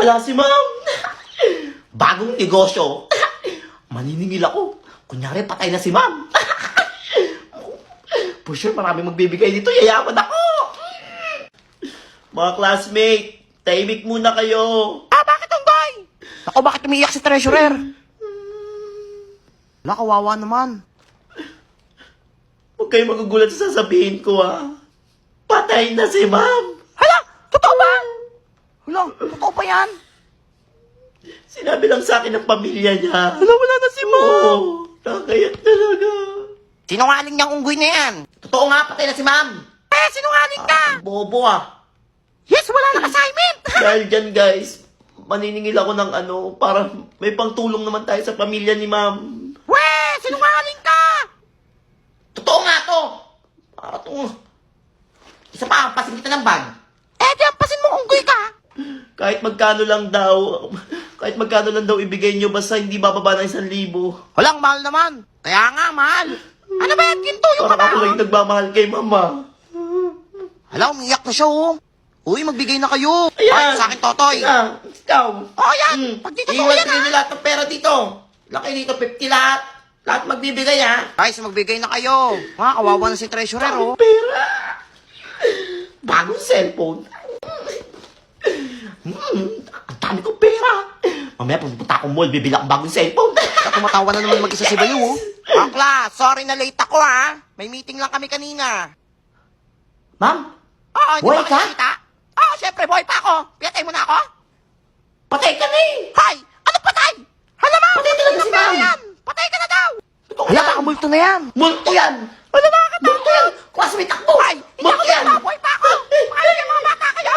wala si ma'am. Bagong negosyo. Maniningil ako. Kunyari, patay na si ma'am. For sure, marami magbibigay dito. Yayaman ako. Mga classmate, tahimik muna kayo. Bakit Unggoy? Ako, bakit umiiyak si treasurer? Wala, kawawa naman. Huwag kayo magugulat sa sasabihin ko, ha. Patay na si ma'am. Hala, totoo ba? Hala, totoo pa yan? Sinabi lang sa akin ng pamilya niya. Hala, wala na si ma'am. Oo, nakakayat talaga. Sinungaling niyang unggoy na yan. Totoo nga, patay na si ma'am. Sinungaling ka. Bobo, ah. Yes, wala na assignment. Dahil dyan, guys, maniningil ako ng para may pangtulong naman tayo sa pamilya ni ma'am. Sinungaling ka. Totoo nga to. Para to. Isa pa, pasin kita ng bag. Diyampasin mo unggoy ka. Kahit magkano lang daw ibigay nyo, basta hindi bababa ng 1,000. Walang mahal naman. Kaya nga, mahal. Ano ba yan, ginto yung Parang ako kabaho? lang nagmamahal kay mama. Hala, umiyak na siya, oh. Uy, magbigay na kayo. Ayan. Ay, sa akin, Totoy. Ayan, ikaw. Yan. Pag dito, Iwan yan, kayo lahat ng pera dito. Laki dito, 50 lahat. Lahat magbibigay, ha. Guys, magbigay na kayo. Kawawa na si treasurer, oh. Pera. Bagong cellphone. Ang dami kong pera. Mamaya pupunta akong mall, bibili akong bagong cellphone. Tumatawa na naman mag-isa si Bayo, oh. Class, sorry na late ako, ha. May meeting lang kami kanina. Ma'am, Hindi Boy ba ka? kita? Syempre, boy pa ako. Pinatay mo na ako? patay ka na eh. Hay! Ano patay? Hala, ma'am! Patay talaga si ma'am. Patay ka na daw! Totoo Hala, yan. baka multo na yan. Multo yan. Hala, nakakatawa. Multo yan. Classmate takbo. Ay, hindi Multo ako yan. dito. Boy pa ako. Paano yung mga bata kayo?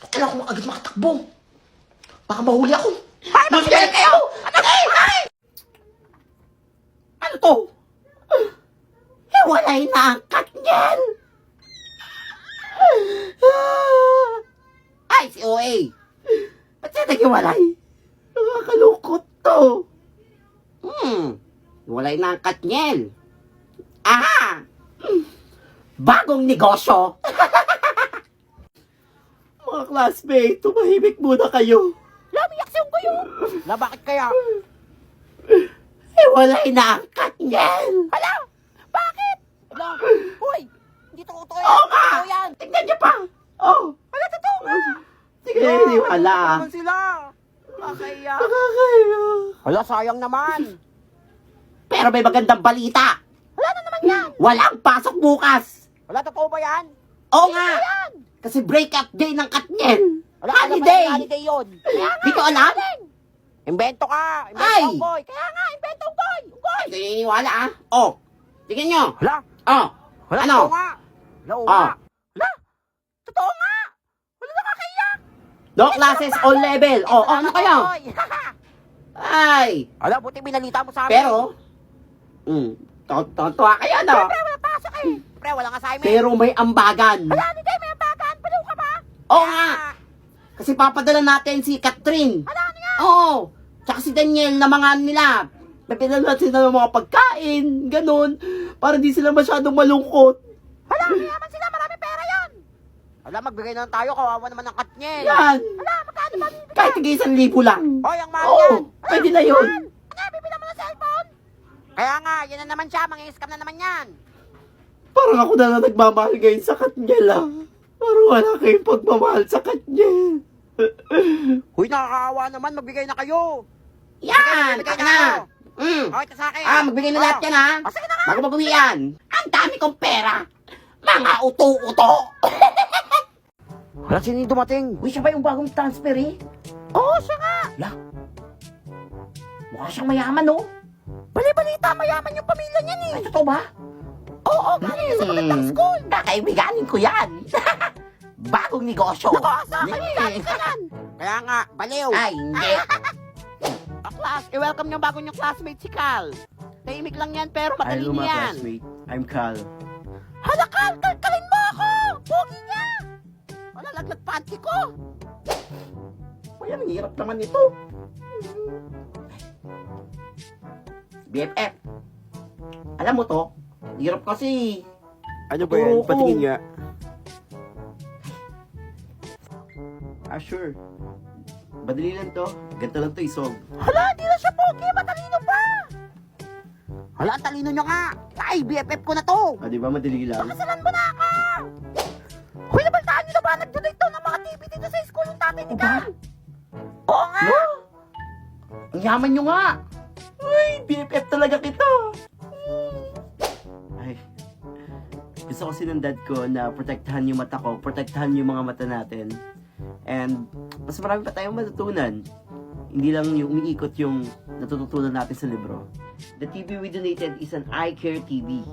Kailangan ko agad makatakbo. Baka mahuli ako. Hay, magsigalit kayo! Ano? Ay! Ano to? Hiwalay na ang cut niyan. Ay, si OA. Ba't siya naghiwalay? Nakakalungkot to. Hiwalay na ang cut niyan. Aha! Bagong negosyo. Mga classmate, tumahimik muna kayo. Lamiyak si Unggoy, oh. Hala, bakit kaya? Hiwalay na ang cut niyan. Hala! Bakit? Hala, uy! Hindi to totoo yan. Oo nga! Totoo yan. Tignan niyo pa! Oh! Hala, totoo nga. Sige, wala. Naman sila. Nakakaya. Nakakaya. Hala, sayang naman. Pero may magandang balita. Wala na naman yan. Walang pasok bukas. Wala, totoo ba yan? Oo nga. Kasi break-up day ng Katniel. Wala, Holiday. Holiday yun. Di ko alam. Invento ka. Ay! Invento Unggoy. Kaya nga, invento Unggoy. Unggoy. Hindi naniniwala ah. Oh. Tingnan nyo. Hala. Oh. Wala, Ano? totoo nga. Hala, oo Ah. nga. Hala. Totoo nga. Wala, nakakaiyak. No classes, all level. Oh, ano kayo? Unggoy. Ay. Hala, buti binalita mo sa amin. Pero, tontuwa kayo, no? Pre, wala pasok eh. Pre, walang assignment. Pero may ambagan. Hala, hindi, may ambagan. Paliw ka ba? Oo nga. Kasi papadala natin si Catherine. Hala, ano yan? Oo. Tsaka si Daniel na mga nila. Napinala natin sila ng mga pagkain, ganun. Para di sila masyadong malungkot. Hala, mayaman sila. Marami pera yan. Hala, magbigay na lang tayo. Kawawa naman ng Katniel. Yan. Hala, magkano ba bibigay? Kahit tigay 1,000 lang. Hoy, ang mahal Oo, yan. pwede na yun. Ano, bibila mo ng cellphone? Kaya nga, yan na naman siya. Mang-i-scam na naman yan. Parang ako na lang nagmamahal ngayon sa Katniel ah. Parang wala kayong pagmamahal sa Katniel. Huy, nakakaawa naman. Magbigay na kayo. Yan, Magbigay taka na na. kayo. Okay, ito sa akin. Magbigay na lahat yan ha. Sige na nga. Bago mag-uwi yan. Ang dami kong pera. Mga uto-uto. Wala, sino yung dumating? Uy, siya ba yung bagong transfer eh? Oo, siya nga. La. Mukha siyang mayaman no? Bali-balita, mayaman yung pamilya niyan eh. Ay, totoo ba? Oo, galing yan sa magandang school. Kakaibiganin ko yan. Bagong negosyo. Naku, sa akin yung galing ka yan. Kaya nga, baliw. Ay, hindi. Class, i-welcome yung bago niyong classmate si Cal. Tahimik lang yan pero matalino yan. I'm Cal. Hala, Cal, kalkalin mo ako! Pogi niya! Wala, laglag panty ko. Uy, ang hirap naman ito. BFF. Alam mo to, hirap kasi. Ano ba yan? Patingin nga. Sure. Madali lang to. Ganito lang to isolve. Hala, hindi na siya pogi, matalino pa! Hala, ang talino nyo nga! Ay, BFF ko na to! Di ba madali lang? Kasalan mo na ako! Hoy, nabaltaan nyo na ba? Nag-donate daw ng mga TV dito sa school yung tatay ni Carl! Oo nga! Ang yaman nyo nga! Uy, BFF talaga kita! Ay, gusto kasi ng dad ko na protektahan yung mata ko, protektahan yung mga mata natin. And, mas marami pa tayong matutunan. Hindi lang yung umiikot yung natututunan natin sa libro. The TV we donated is an eye care TV.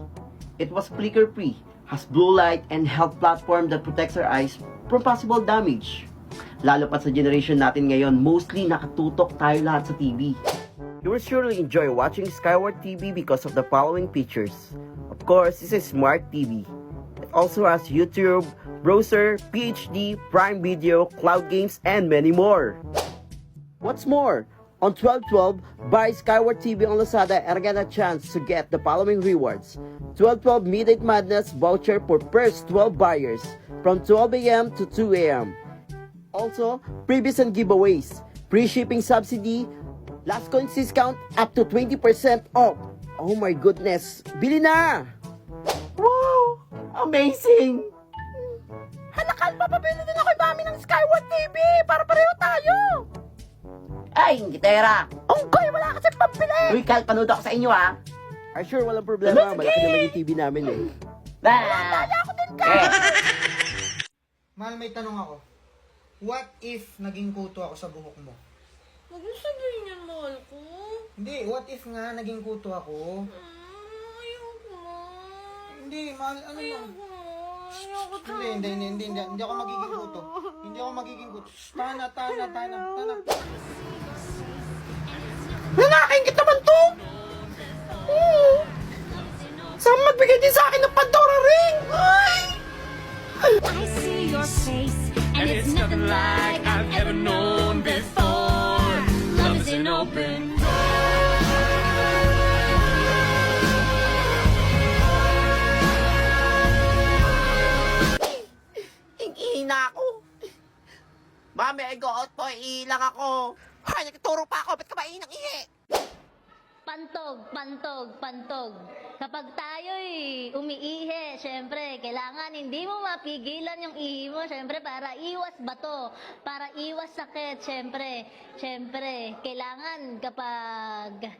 It was flicker-free, has blue light, and health platform that protects our eyes from possible damage. Lalo pa sa generation natin ngayon, mostly nakatutok tayo lahat sa TV. You will surely enjoy watching Skyward TV because of the following features. Of course, it's a smart TV. It also has YouTube, browser, PhD, Prime Video, cloud games, and many more. What's more, on 12/12, buy Skyward TV on Lazada and get a chance to get the following rewards. 12/12 Midnight Madness voucher for first 12 buyers from 12 a.m. to 2 a.m. Also, previous and giveaways, free shipping subsidy, last coins discount up to 20% off. Oh my goodness, bili na! Wow! Amazing! Halakal, papabili din ako mami ng Skyward TV para pareho tayo! Ay, gitera! Unggoy, wala kasi pambili! Uy, Kal, panood ako sa inyo, ha? Sure, walang problema. Malaki naman yung TV namin, eh. Kaya ako din ka! Mahal, may tanong ako. What if naging kuto ako sa buhok mo? Huwag mo sabihin yan, mahal ko. Hindi, what if nga naging kuto ako? Ayoko na. Hindi, mahal, ano lang? Ayoko na. Hindi ako magiging kuto. Hindi ako magiging kuto. Shh, Tana. Nanakaingit naman to! Saan magbigay din sa akin ng Pandora ring? Ay! I see your face, and it's nothing like I've ever known before. Love is an open Ingihina ako. Mami, I go out po, iilang ako. Ay, nagtuturo pa ako, ba't ka ba ng ihi? Pantog. Kapag tayo'y umiihi, syempre, kailangan hindi mo mapigilan yung ihi mo, syempre, para iwas bato, para iwas sakit, syempre, kailangan kapag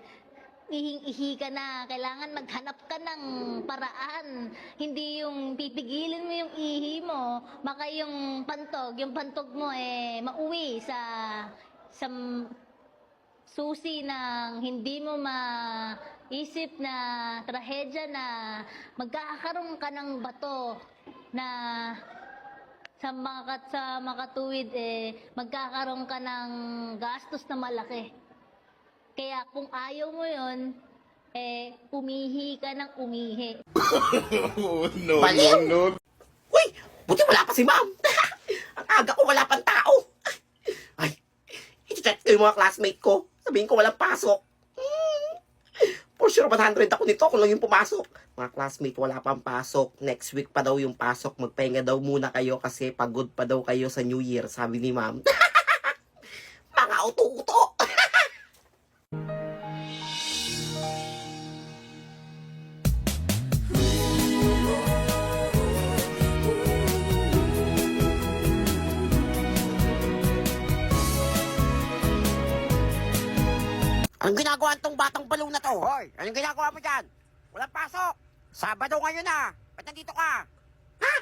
ihing-ihi ka na, kailangan maghanap ka ng paraan, hindi yung pipigilin mo yung ihi mo, baka yung pantog mo mauwi sa susi ng hindi mo maisip na trahedya na magkakaroon ka ng bato na sa makatuwid magkakaroon ka ng gastos na malaki. Kaya kung ayaw mo yun, umihi ka ng umihi. Baliw! Uy, buti wala pa si ma'am. Ang aga ko, wala pang tao. Ay, i-check ko yung mga classmate ko. Sabihin ko walang pasok. For sure, 100 ako nito kung lang yung pumasok. Mga classmate, wala pang pasok. Next week pa daw yung pasok. Magpahinga daw muna kayo kasi pagod pa daw kayo sa New Year, sabi ni ma'am. Mga uto-uto. Anong ginagawa nitong batang balaw na to? Hoy, anong ginagawa mo dyan? Walang pasok. Sabado ngayon na. Ba't nandito ka? Ha?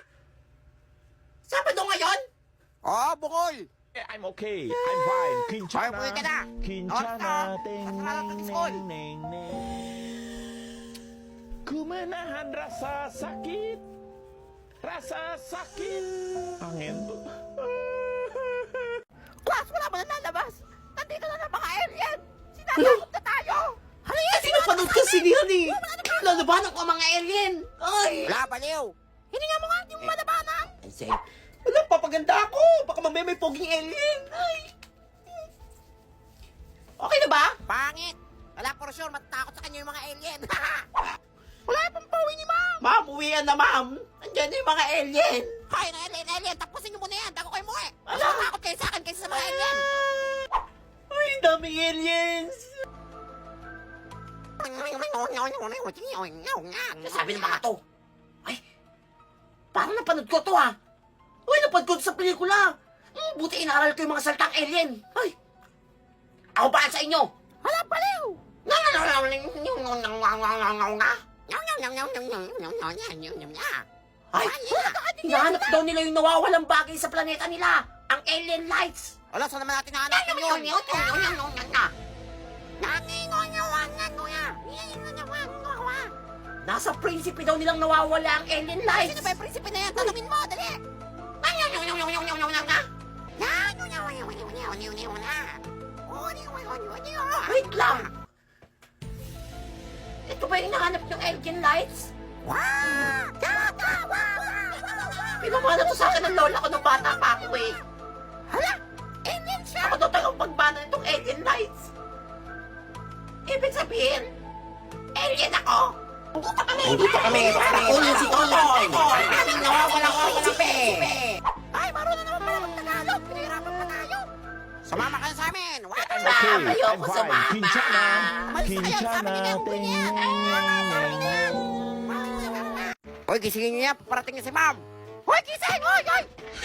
Sabado ngayon? Oo, bukol. I'm okay. I'm fine. Hoy, Kinchana. umuwi ka na. Kinchana. Ting, Sasama natin ning, sa school. ning, ning. Kumenahan rasa sakit. Rasa sakit. Angin to. Class, wala mo na lalabas. Nandito na ng mga alien. Sinasakot na tayo. Halika, Sino panood kasi ni Honey? Lalabanan ko ang mga alien! Ay! Wala, baliw. Hindi nga mo nga, hindi mo malabanan. Ay, say. Wala, papaganda ako! Baka mamaya may poging alien! Ay! Okay na ba? Pangit. Wala for sure, matatakot sa kanya yung mga alien. Wala pang pauwi ni ma'am. Ma'am, uwian na ma'am! Andiyan na yung mga alien! Hay, na alien. Tapusin niyo muna yan bago kayo muwi. Ala. Mas matakot kayo sa akin. may aliens! Sabi ng mga to, ay, parang napanood ko to ah. Uy, napanood ko to sa pelikula. Buti inaaral ko yung mga salitang alien. Ay, ako ba sa inyo? Wala paliw. Ay, hinahanap daw nila yung nawawalang bagay sa planeta nila. Ang alien lights. Wala, saan naman natin nahanapin yun? Nasa prinsipe daw nilang nawawala ang alien lights. Sino ba yung prinsipe na yan? Tanungin mo, dali. Wait lang. Ito ba yung hinahanap yung alien lights? Pinamana to sa akin ng lola ko nung bata pa ako eh. Hala, alien siya. Ako daw talagang pagbana nitong alien lights. Ibig sabihin, alien ako. Dito kami para kunin si Totoy. Aming nawawalang prinsipe. Ay, marunong naman pala mag-Tagalog. Pinahirapan pa tayo. Sumama kayo sa amin. I'm okay. I'm Ayoko fine. sumama. Kinchana. Malis na kayo, sabi nila yung Ting. Hoy, gisingin niyo yan. Parating niya si ma'am. Hoy, gising!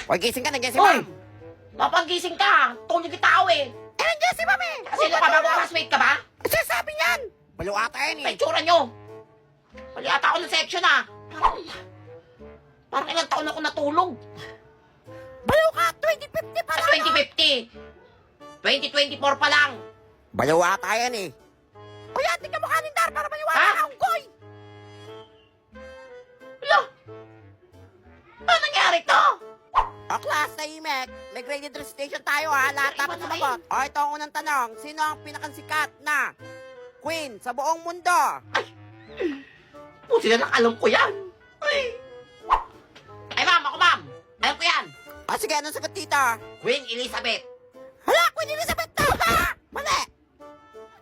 Hoy, gising ka. Nandiyan si ma'am. Mapagising ka. Tunog yung tao eh. Nandiyan si ma'am eh. Sino ka ba? Classmate ka ba? Sasabi niyan. Balo ata yan eh. Sa itsura niyo. Bali ata ako ng section ah. Parang ilang taon ako natulog. Balo ka. 2050 pa lang. 2050. 2024 pa lang. Balo ata yan eh. Uy, ating ka mukha ni Dar para maniwala ka akong goy. Wala! Ano nangyari to? O class, tahimik. May graded recitation tayo ha. Lahat dapat sumagot. O ito ang unang tanong. Sino ang pinakansikat na queen sa buong mundo? Ay! Buti na lang alam ko yan. Ay ma'am, ako ma'am. Alam ko yan. O sige, anong sagot dito? Queen Elizabeth. Hala, Queen Elizabeth na! Mali!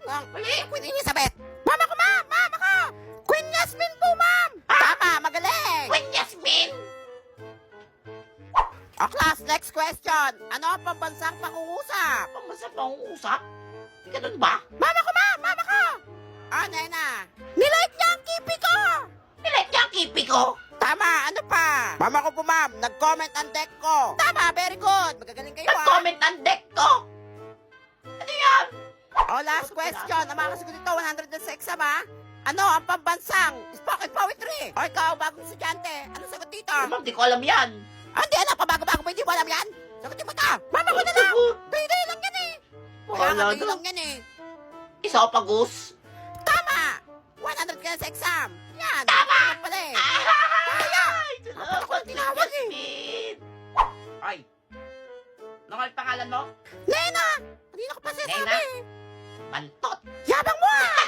Mali, Queen Elizabeth. Mama ko, ma'am! Mama ko! Queen Yasmin po, ma'am! Tama, magaling! Queen Yasmin! O class, next question. Ano ang pambansang pangungusap? Pambansang pangungusap? Ganun ba? Mama ko, ma'am! Mama ko! Nena. Nilike niya ang kipi ko! Nilike niya ang kipi ko? Tama, ano pa? Mama ko po, ma'am. Nag-comment ang deck ko. Tama, very good. Magagaling kayo, nag-comment ang deck ko? Ano yan? O, last question. Ang mga kasagot ito, 100 sa exam, ha? Ano ang pambansang spoken poetry? O, ikaw, bagong estudyante. Anong sagot dito? Ma'am, di ko alam yan. Hindi, ano? Pabago-bago pa, hindi mo alam yan? Sagutin mo ito. Mama ko na lang. Day-day lang yan, eh. Kaya nga, day lang yan, eh. Isa o pagus? Tama! 100 ka na sa exam! Yan! Tama! Pala eh! Kaya! Kapag ako tinawag eh! Ay! Ano nga yung pangalan mo? Nena! Kanina ko pa sinasabi! Nena? Bantot! Yabang mo ah!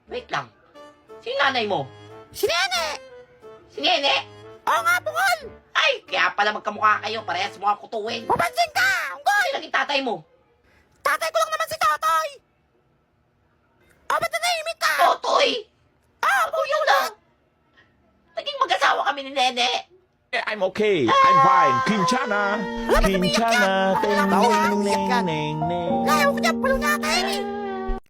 Wait lang. Sino nanay mo? Si Nene! Si Nene? Oo nga, bukol! Ay! Kaya pala magkamukha kayo. Parehas mo ang kutuwin. Mapansin ka! Unggoy! Sino naging tatay mo? Tatay ko lang naman si Totoy! Oh, ba't nanahimik ka? Totoy! Buyo lang! Naging mag-asawa kami ni Nene. I'm okay. I'm fine. Kinchana. Kinchana. Ting. Ning. Ayaw ko niya, palo natin eh.